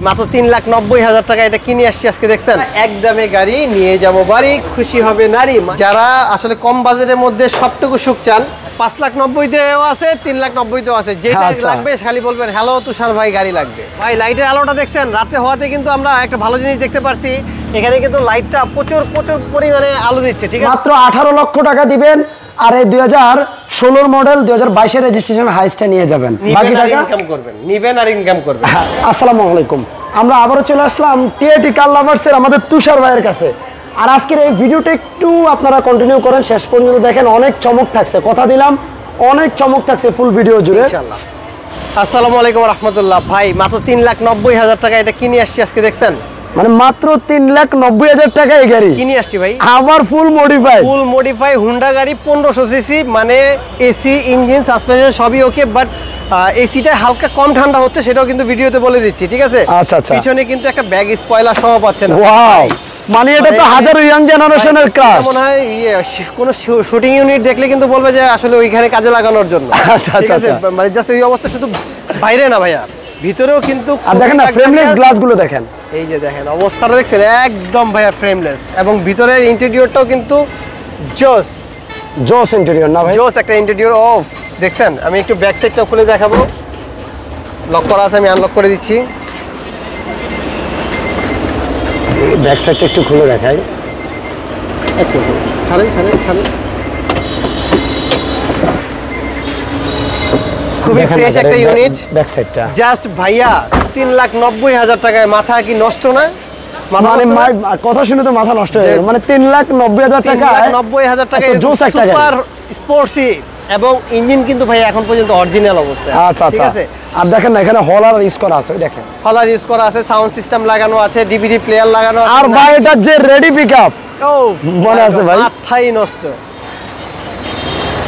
মাত্র ৩,৯০,০০০ টাকা এটা কিনে আসছি আজকে। দেখছেন একদমে গাড়ি নিয়ে যাব বাড়ি, খুশি হবে নারী। যারা আসলে কম বাজেটের মধ্যে সবটুকু সুখ চান, ৫,৯০,০০০ আছে, ৩,৯০,০০০ আছে, যেটা লাগবে খালি বলবেন হ্যালো তুষার ভাই গাড়ি লাগবে। ভাই লাইটের আলোটা দেখছেন, রাতে হওয়াতে কিন্তু আমরা একটা ভালো জিনিস দেখতে পারছি, এখানে কিন্তু লাইটটা প্রচুর পরিমাণে আলো দিচ্ছে। ঠিক আছে, মাত্র 18 লক্ষ টাকা দিবেন আর এই 2016 মডেল 2022 রেজিস্ট্রেশন হাইস্টে নিয়ে যাবেন, বাকি টাকা ইনকাম করবেন, নিবেন আর ইনকাম করবেন। আসসালামু আলাইকুম, আমরা আবারও চলে আসলাম টিএটি কার লাভার্সের আমাদের তুষার ভাইয়ের কাছে। আর আজকের এই ভিডিওটা একটু আপনারা কন্টিনিউ করেন, শেষ পর্যন্ত দেখেন, অনেক চমক থাকছে, কথা দিলাম অনেক চমক থাকছে ফুল ভিডিও জুড়ে ইনশাআল্লাহ। আসসালামু আলাইকুম রাহমাতুল্লাহ। ভাই মাত্র ৩,৯০,০০০ টাকা এটা কিনে আসছি আজকে। দেখছেন মানে মাত্র ৩,৯০,০০০ টাকা এই গাড়ি কিনে আসছি ভাই, আবার ফুল মডিফাই হুন্ডা গাড়ি, 1500 সিসি, মানে এসি, ইঞ্জিন, সাসপেনশন সবই ওকে, বাট এসিটা হালকা কম ঠান্ডা হচ্ছে, সেটাও কিন্তু ভিডিওতে বলে দিচ্ছি। ঠিক আছে, আচ্ছা আচ্ছা। পিছনে কিন্তু একটা ব্যাগ স্পয়লার সহ পাচ্ছেন। ওয়াও, মানে এটা তো হাজারো ইয়াং জেনারেশনের ক্রাশ। মনে হয় কোনো শুটিং ইউনিট দেখলে কিন্তু বলবে যে আসলে ওইখানে কাজে লাগানোর জন্য। আচ্ছা আচ্ছা, মানে জাস্ট ওই অবস্থা, শুধু বাইরে না ভাইয়া, ভিতরেও কিন্তু। আর দেখেন না ফ্রেমলেস গ্লাসগুলো দেখেন, এই যে দেখেন অবস্থাটা দেখছেন, একদম ভাইয়া ফ্রেমলেস, এবং ভিতরের ইন্টেরিয়রটাও কিন্তু জোস ইন্টেরিয়র না ভাই, জোস একটা ইন্টেরিয়র। অফ দেখছেন, আমি একটু ব্যাক সাইডটা খুলে দেখাবো। লক করা আছে, আমি আনলক করে দিচ্ছি। ব্যাক সাইডটা একটু খুলে দেখাই, ছাড়েন। খুবই ফ্রেশ একটা ইউনিট। ব্যাক সাইডটা জাস্ট ভাইয়া ৩,৯০,০০০ টাকায় মাথা কি নষ্ট না? মানে কথা শুনে তো মাথা নষ্ট হয়ে গেল। মানে ৩,৯০,০০০ টাকা, ৩,৯০,০০০ টাকায় সুপার স্পোর্টসি, এবং ইঞ্জিন কিন্তু ভাই এখন পর্যন্ত অরিজিনাল অবস্থায়। আচ্ছা আচ্ছা। আর দেখেন না এখানে হলার ইউজ করা আছে, দেখেন হলার ইউজ করা আছে, সাউন্ড সিস্টেম লাগানো আছে, ডিভিডি প্লেয়ার লাগানো আছে। আর ভাই এটা যে রেডি পিকআপ, ও মনে আছে ভাই, মাথাই নষ্ট।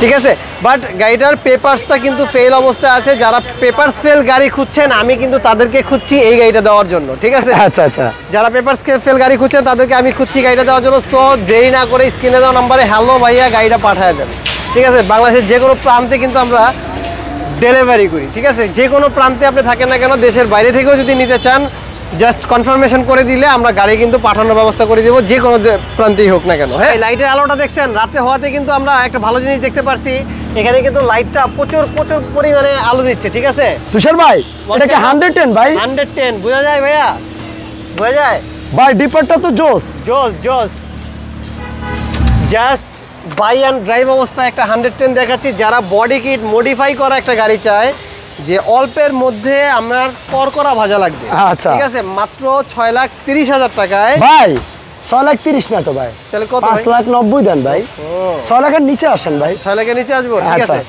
ঠিক আছে, বাট গাড়িটার পেপারসটা কিন্তু ফেল অবস্থায় আছে। যারা পেপারস ফেল গাড়ি খুঁজছেন, আমি কিন্তু তাদেরকে খুঁজছি এই গাড়িটা দেওয়ার জন্য। ঠিক আছে, আচ্ছা আচ্ছা। যারা পেপারস ফেল গাড়ি খুঁজছেন তাদেরকে আমি খুঁজছি গাড়িটা দেওয়ার জন্য। সো দেরি না করে স্ক্রিনে দেওয়া নাম্বারে হ্যালো ভাইয়া গাড়িটা পাঠিয়ে দেন। ঠিক আছে, বাংলাদেশের যে কোনো প্রান্তে কিন্তু আমরা ডেলিভারি করি। ঠিক আছে, যে কোনো প্রান্তে আপনি থাকেন না কেন, দেশের বাইরে থেকেও যদি নিতে চান, জাস্ট কনফার্মেশন করে দিলে আমরা গাড়ি কিন্তু পাঠানোর ব্যবস্থা করে দেবো, যে কোনো প্রান্তেই হোক না কেন। হ্যাঁ, লাইটের আলোটা দেখছেন, রাতে হওয়াতে কিন্তু আমরা একটা ভালো জিনিস দেখতে পারছি, এখানে কিন্তু লাইটটা প্রচুর পরিমাণে আলো দিচ্ছে। ঠিক আছে তুষার ভাই, এটা কি 110 ভাই? 110 বোঝা যায় ভাইয়া, বোঝা যায় ভাই। ডিপারটা তো জোস। জাস্ট বাই অ্যান্ড ড্রাইভ অবস্থায় একটা 110 দেখাচ্ছি। যারা বডি কিট মডিফাই করা একটা গাড়ি চায়, যে অল্পের মধ্যে আমার করা ভাজা লাগবে, আচ্ছা ঠিক আছে, মাত্র 6,30,০০০ টাকায়। ভাই 6,30,000 না তো ভাই, তাহলে কত? 5,90,000 দেন ভাই। 6 লাখের নিচে আসেন ভাই, 6 লাখের নিচে আসবো। ঠিক আছে,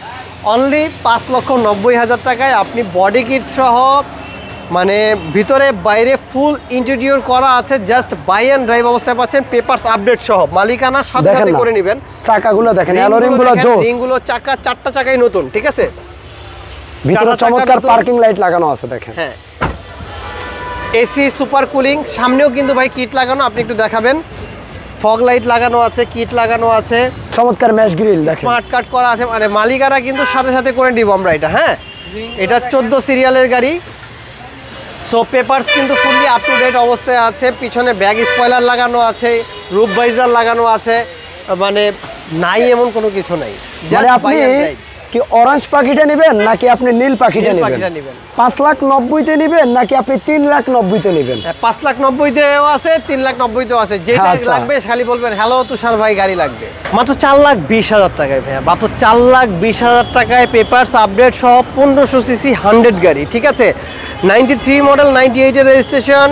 অনলি 5,90,000 টাকায় আপনি বডি কিট সহ, মানে ভিতরে বাইরে ফুল ইন্টেরিয়র করা আছে, জাস্ট বাই অ্যান্ড ড্রাইভ অবস্থায় পাচ্ছেন, পেপারস আপডেট সহ, মালিকানা সাথে করে নেবেন। চাকাগুলো দেখেন, অ্যালোরিংগুলো জোস, রিংগুলো চারটা চাকাই নতুন। ঠিক আছে, ভিতরে চমৎকার পার্কিং লাইট লাগানো আছে দেখেন। হ্যাঁ, এসি সুপার কুলিং, সামনেও কিন্তু ভাই কিট লাগানো, আপনি একটু দেখাবেন। ফগ লাইট লাগানো আছে, কিট লাগানো আছে, চমৎকার ম্যাশ গ্রিল দেখেন, স্মার্ট কাট করা আছে, মানে মালিকানা কিন্তু সাথে করে দিব আমরা এটা। হ্যাঁ, এটা 14 সিরিয়ালের গাড়ি। সো পেপারস কিন্তু ফুললি আপ টু ডেট অবস্থায় আছে, পিছনে ব্যাগ স্পয়লার লাগানো আছে, রুফ ভাইজার লাগানো আছে, মানে নাই এমন কোনো কিছু নাই। মানে আপনি কি অরেঞ্জ পাখিটা নেবেন নাকি আপনি নীল পাখিটা নেবেন? 5,90,000 নেবেন নাকি আপনি 3,90,000 নেবেন? 5,90,000 আছে, 3,90,000 আছে, যেটা লাগবে খালি বলবেন হ্যালো তুষার ভাই গাড়ি লাগবে। মাত্র 4,20,000 টাকায় ভাইয়া, মাত্র 4,20,000 টাকায় পেপারস আপডেট সহ 1500 সিসি 100 গাড়ি। ঠিক আছে, 93 মডেল, 98 এর রেজিস্ট্রেশন,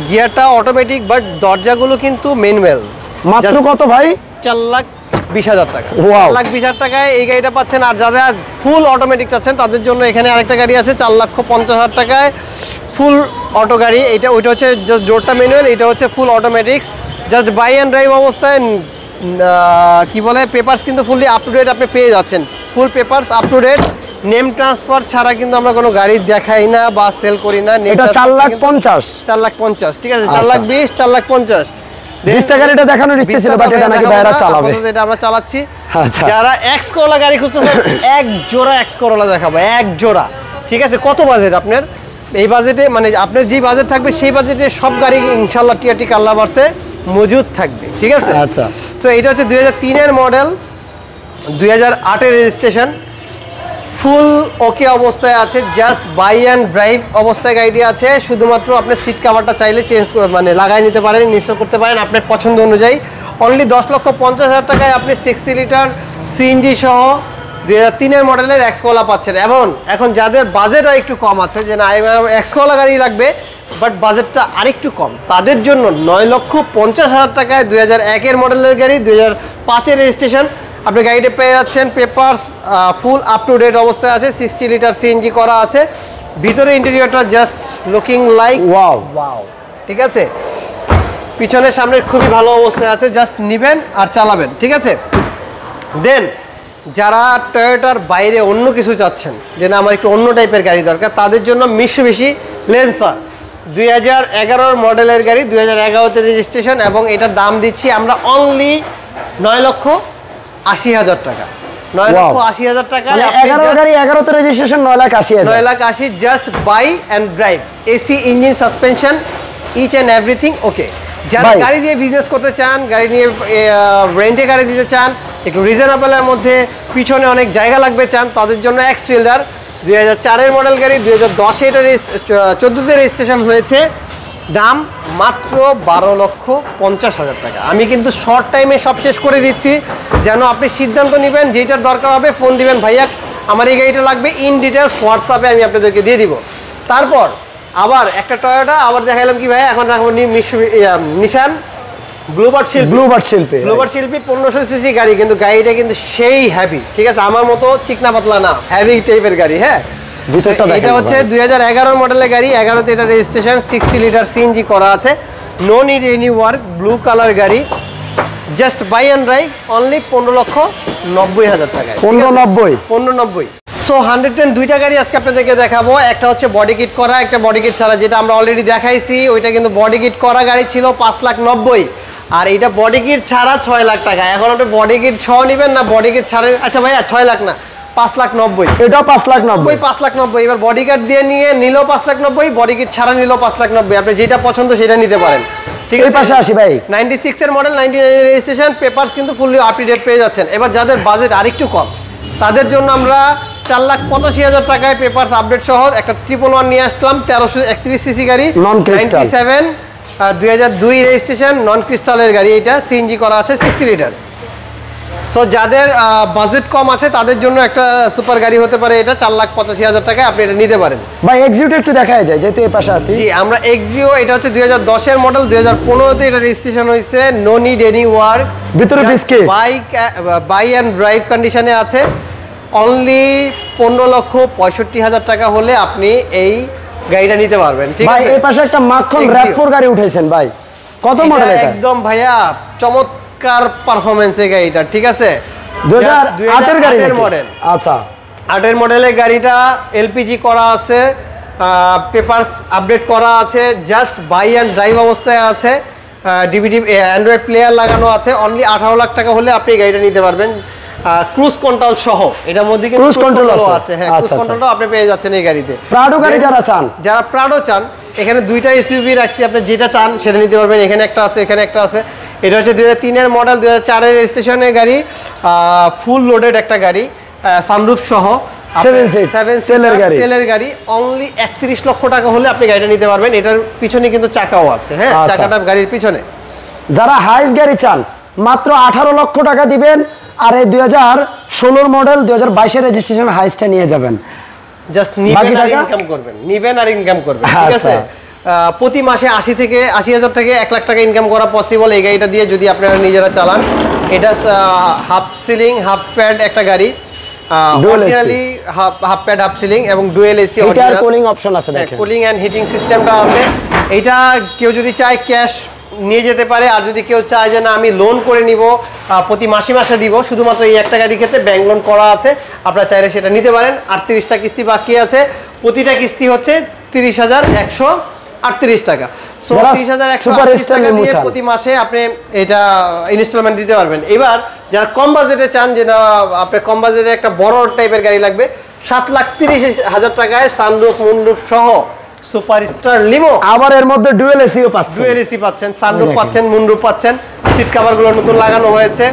গিয়ারটা অটোমেটিক, বাট দরজাগুলো কিন্তু ম্যানুয়াল। মাত্র কত ভাই? 4,20,000 টাকা। 4,20,000 টাকায় এই গাড়িটা পাচ্ছেন। আর যারা ফুল অটোমেটিক চাচ্ছেন তাদের জন্য এখানে আরেকটা গাড়ি আছে 4,50,000 টাকায়, ফুল অটো গাড়ি। ওইটা হচ্ছে জাস্ট ডোরটা ম্যানুয়াল, এটা হচ্ছে full automatics, just buy and drive অবস্থায়। কি বলে, পেপারস কিন্তু ফুললি আপ টু ডেট আপনি পেয়ে যাচ্ছেন, full papers up to date. Name transfer ছাড়া কিন্তু আমরা কোনো গাড়ি দেখাই না বা সেল করি না। এটা 4,50,000। 4,50,000, ঠিক আছে, 4,20,000, 4,50,000। 20 টাকার এটা দেখানোর ইচ্ছে ছিল, বাট এটা নাকি ভাইরা চালাবে, এটা আমরা চালাচ্ছি। আচ্ছা, যারা এক্স করোলা গাড়ি খুঁজতেছেন, এক জোড়া এক্স করোলা দেখাবো, এক জোড়া। ঠিক আছে, কত বাজেট আপনার? এই বাজেটে মানে আপনার যে বাজেট থাকবে সেই বাজেটে সব গাড়ি ইনশাল্লাহ টিআরটি কার লাভার্সে মজুদ থাকবে, ঠিক আছে? আচ্ছা। তো এটা হচ্ছে 2003-এর মডেল, 2008-এর রেজিস্ট্রেশন, ফুল ওকে অবস্থায় আছে, জাস্ট বাই অ্যান্ড ড্রাইভ অবস্থায় গাড়িটি আছে। শুধুমাত্র আপনি সিট কাভারটা চাইলে চেঞ্জ মানে লাগাই নিতে পারেন, ইনস্টল করতে পারেন আপনার পছন্দ অনুযায়ী। অনলি 10,50,000 টাকায় আপনি 60 লিটার সিএনজি সহ 2003-এর মডেলের এক্সকোলা পাচ্ছেন। এখন যাদের বাজেট আর একটু কম আছে, যে না এক্সকোলা গাড়ি লাগবে বাট বাজেটটা আরেকটু কম, তাদের জন্য 9,50,000 টাকায় 2001-এর মডেলের গাড়ি, 2005-এর রেজিস্ট্রেশন, আপনি গাড়িটা পেয়ে যাচ্ছেন। Papers full up to date অবস্থায় আছে, 60 লিটার সিএনজি করা আছে। ভিতরে ইন্টেরিয়রটা just looking like wow wow, ঠিক আছে? পিছনের সামনে খুবই ভালো অবস্থায় আছে, জাস্ট নিবেন আর চালাবেন, ঠিক আছে? দেন যারা টয়োটার বাইরে অন্য কিছু চাচ্ছেন, যে না আমার একটু অন্য টাইপের গাড়ি দরকার, তাদের জন্য মিৎসুবিশি ল্যান্সার 2011 মডেলের গাড়ি, 2011-তে রেজিস্ট্রেশন, এবং এটার দাম দিচ্ছি আমরা অনলি 9,80,000 টাকা। 9,80,000 টাকা, 11 গাড়ি 11তে registration, 9,80,000। 9,80,000 just buy and drive, AC engine suspension each and everything okay. যারা গাড়ি দিয়ে বিজনেস করতে চান, গাড়ি নিয়ে রেন্টে গাড়ি দিতে চান, একটু রিজনেবলের মধ্যে, পিছনে অনেক জায়গা লাগবে চান, তাদের জন্য এক্সফিল্ডার 2004-এর মডেল গাড়ি, 2010-এ এটা 14-তে রেজিস্ট্রেশন হয়েছে, দাম মাত্র 12,50,000 টাকা। আমি কিন্তু শর্ট টাইমে সব শেষ করে দিচ্ছি, যেন আপনি সিদ্ধান্ত নেবেন যেটার দরকার হবে, ফোন দিবেন ভাইয়া আমার এই গাড়িটা লাগবে, ইন ডিটেলস হোয়াটসঅ্যাপে আমি আপনাদেরকে দিয়ে দিব। তারপর আবার একটা টয়োটা আবার দেখাইলাম কি ভাইয়া, এখন দেখাবো নিশান ব্লুবার্ড শিল্পী 1500 সিসি গাড়ি, কিন্তু গাড়িটা কিন্তু সেই হ্যাভি, ঠিক আছে? আমার মতো চিকনা পাতলা না, হ্যাভি টাইপের গাড়ি। হ্যাঁ, এটা হচ্ছে 2011 মডেলের গাড়ি, 11-তে এটা রেজিস্ট্রেশন, 60 লিটার সিএনজি করা আছে, no need any work, blue colour গাড়ি, just buy and drive, only 15,90,000 টাকায়। 15,90। সো 102টা গাড়ি আজকে আপনাদেরকে দেখাবো। একটা হচ্ছে বডি কিট করা, একটা বডি কিট ছাড়া, যেটা আমরা অলরেডি দেখাইছি ওইটা কিন্তু বডি কিট করা গাড়ি ছিল 5,90,000, আর এটা বডি কিট ছাড়া 6 লাখ টাকা। এখন আপনি বডি কিট সহ নেবেন না বডি কিট ছাড়া? আচ্ছা ভাইয়া 6 লাখ না, 5,90,000। এটাও 5,90,000, 5,90,000। এবার বডি কার্ড দিয়ে নিয়ে নিলেও 5,90,000, বডি কিট ছাড়া নিলেও 5,90,000। আপনি যেটা পছন্দ সেটা নিতে পারেন, ঠিক আছে? পাশে আসি ভাই, 96-এর মডেল, 99-এর রেজিস্ট্রেশন, পেপারস কিন্তু ফুললি আপ টু ডেট পেয়ে যাচ্ছেন। এবার যাদের বাজেট আরেকটু কম, তাদের জন্য আমরা 4,85,000 টাকায় পেপারস আপডেট সহ একটা 111 নিয়ে আসলাম, 1331 সিসি গাড়ি, 97, 2002 রেজিস্ট্রেশন, নন ক্রিস্টালের গাড়ি, এটা সিএনজি করা আছে, 60 লিটার। সো যাদের বাজেট কম আছে তাদের জন্য একটা সুপার গাড়ি হতে পারে এটা, 4,85,000 টাকায় আপনি এটা নিতে পারেন। ভাই এক্সিওটা একটু দেখায় যায়, যেহেতু এই পাশে আছি। জি, আমরা এক্সিও, এটা হচ্ছে 2010-এর মডেল, 2015-তে এটা রেজিস্ট্রেশন হয়েছে, নো নিড এনি ওয়ার্ক, ভিতরে বিস্কিট, বাই অ্যান্ড ড্রাইভ কন্ডিশনে আছে। অনলি 15,65,000 টাকা হলে আপনি এই গাড়িটা নিতে পারবেন, ঠিক আছে? ভাই এই পাশে একটা মাখন র‍্যাপ4 গাড়ি উঠাইছেন ভাই, কত মডেল এটা? একদম ভাইয়া চমৎকার পারফরম্যান্স এই গাড়িটা, ঠিক আছে? 2008-এর গাড়ি মডেল। আচ্ছা, 8-এর মডেলের গাড়িটা, এলপিজি করা আছে, পেপারস আপডেট করা আছে, জাস্ট বাই অ্যান্ড ড্রাইভ অবস্থায় আছে, ডিভিডি অ্যান্ড্রয়েড প্লেয়ার লাগানো আছে। অনলি 18 লাখ টাকা হলে আপনি গাড়িটা নিতে পারবেন, ক্রুজ কন্ট্রোল সহ। এটার মধ্যে কিন্তু ক্রুজ কন্ট্রোল আছে, হ্যাঁ, ক্রুজ কন্ট্রোলও আপনি পেয়ে যাচ্ছেন এই গাড়িতে। প্রাডো গাড়ি যারা প্রাডো চান, এখানে দুইটা এসইউভি রাখছি, আপনি যেটা চান সেটা নিতে পারবেন। এখানে একটা আছে, এখানে একটা আছে। এটা হচ্ছে 2003-এর মডেল, 2004-এর রেজিস্ট্রেশনের গাড়ি, ফুল লোডেড একটা গাড়ি, সানরুফ সহ, 7 তেলের গাড়ি। অনলি 31 লক্ষ টাকা হলে আপনি গাড়িটা নিতে পারবেন। এটার পিছনে কিন্তু চাকাও আছে, হ্যাঁ, চাকাটা গাড়ির পিছনে। যারা হাইস গাড়ি চান মাত্র 18 লক্ষ টাকা দিবেন, আর এই 2016 মডেল 2022-এর রেজিস্ট্রেশন হাইসটা নিয়ে যাবেন, জাস্ট নিবেন আর ইনকাম করবেন, ঠিক আছে? প্রতি মাসে 80,000 থেকে 1 লাখ টাকা ইনকাম করা পসিবল এই গাড়িটা দিয়ে, যদি আপনারা নিজেরা চালান। এটা হাফ সিলিং হাফ প্যাড একটা গাড়ি, originally half pad half ceiling এবং ডুয়েল এসি, এটার কুলিং অপশন আছে, দেখেন কুলিং এন্ড হিটিং সিস্টেমটা আছে। এটা কেউ যদি চায় ক্যাশ নিয়ে যেতে পারে, আর যদি কেউ চায় যে না আমি লোন করে নিব, প্রতি মাসে মাসে দিব, শুধুমাত্র এই একটা গাড়ির ক্ষেত্রে ব্যাংক লোন করা আছে, আপনারা চাইলে সেটা নিতে পারেন। 38টা কিস্তি বাকি আছে, প্রতিটা কিস্তি হচ্ছে 30,138 টাকা। সো 30,138 টাকা দিয়ে প্রতি মাসে আপনি এটা ইনস্টলমেন্ট দিতে পারবেন। এবার যারা কম বাজেটে চান, যে না আপনার কম বাজেটে একটা বড় টাইপের গাড়ি লাগবে, 7,30,000 টাকায় সানরুফ মুনরুফ সহ সুপারস্টার লিমো, আবার এর মধ্যে ডুয়েল এসিও পাচ্ছেন, ডুয়েল এসি পাচ্ছেন, সানরুফ পাচ্ছেন, মুনরুফ পাচ্ছেন, সিট কভার গুলো নতুন লাগানো হয়েছে।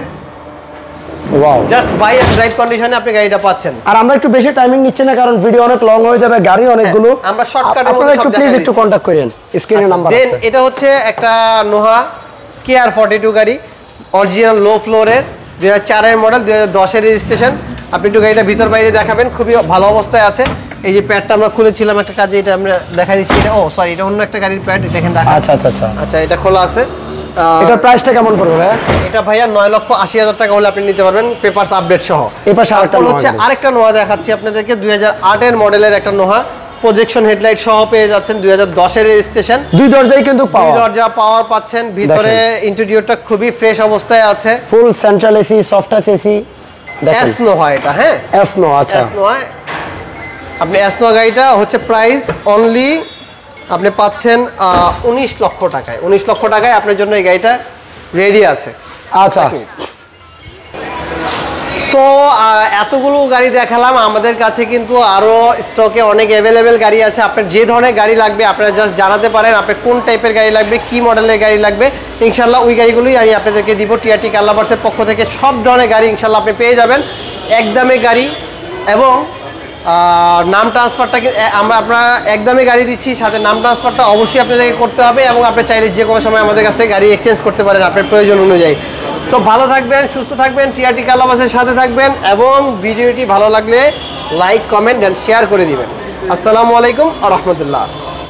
Wow, just buy and drive কন্ডিশনে আপনি গাড়িটা পাচ্ছেন। আর আমরা একটু বেশি টাইমিং নিচ্ছি না, কারণ ভিডিও অনেক লং হয়ে যাবে, গাড়ি অনেকগুলো, আমরা শর্টকাটের আপনারা মধ্যে একটু সব প্লিজ দেখাই একটু দিচ্ছি। কন্টাক্ট করেন, স্ক্রিনে নাম্বার দেন আছে। এটা হচ্ছে একটা নোহা কেআর 42 গাড়ি, অরিজিনাল লো ফ্লোরের, 2004 এর মডেল, 2010 এর রেজিস্ট্রেশন। আপনি একটু গাড়িটা ভিতর বাইরে দেখাবেন, খুবই ভালো অবস্থায় আছে। এই যে প্যাডটা আমরা খুলেছিলাম একটা কাজে, এটা আমরা দেখাই দিচ্ছি। এটা ও সরি, এটা অন্য একটা গাড়ির প্যাড, এটা এখানে রাখা। আচ্ছা আচ্ছা আচ্ছা, আচ্ছা, এটা খোলা আছে। এটার প্রাইসটা কেমন পড়বে ভাই? এটা ভাইয়া 9,80,000 টাকা হলে আপনি নিতে পারবেন, পেপারস আপডেট সহ। এই পাশে আরেকটা তারপর নোহা হচ্ছে গাড়ি। আরেকটা নোহা দেখাচ্ছি আপনাদেরকে, 2008 এর মডেলের একটা নোহা, প্রজেকশন হেডলাইট সহ পেয়ে যাচ্ছেন, 2010 এর রেজিস্ট্রেশন। দুই দরজাই কিন্তু দুই পাওয়া, দরজা পাওয়ার পাচ্ছেন, ভিতরে ইন্টেরিয়রটা খুবই ফ্রেশ অবস্থায় আছে। Full central AC, soft touch AC, দেখেন এস নোহা এটা, হ্যাঁ এস নো। আচ্ছা, এস নোহা। আপনি এস নোহা গাড়িটা হচ্ছে প্রাইস অনলি আপনি পাচ্ছেন 19 লক্ষ টাকায়। 19 লক্ষ টাকায় আপনার জন্য এই গাড়িটা রেডি আছে। আচ্ছা, সো এতগুলো গাড়ি দেখালাম, আমাদের কাছে কিন্তু আরও স্টকে অনেক অ্যাভেলেবেল গাড়ি আছে। আপনার যে ধরনের গাড়ি লাগবে আপনারা জাস্ট জানাতে পারেন, আপনার কোন টাইপের গাড়ি লাগবে, কি মডেলের গাড়ি লাগবে। ইনশাল্লাহ ওই গাড়িগুলোই আমি আপনাদেরকে দিব। টিআরটি কার লাভার্সের পক্ষ থেকে সব ধরনের গাড়ি ইনশাল্লাহ আপনি পেয়ে যাবেন, একদমে গাড়ি। এবং নাম ট্রান্সফারটা আমরা আপনারা একদমই গাড়ি দিচ্ছি, সাথে নাম ট্রান্সফারটা অবশ্যই আপনাদেরকে করতে হবে। এবং আপনি চাইলে যে কোনো সময় আমাদের কাছ থেকে গাড়ি এক্সচেঞ্জ করতে পারেন আপনার প্রয়োজন অনুযায়ী। তো ভালো থাকবেন, সুস্থ থাকবেন, টিআরটি কার লাভার্সের সাথে থাকবেন, এবং ভিডিওটি ভালো লাগলে লাইক, কমেন্ট এন্ড শেয়ার করে দিবেন। আসসালামু আলাইকুম ওয়া রাহমাতুল্লাহ।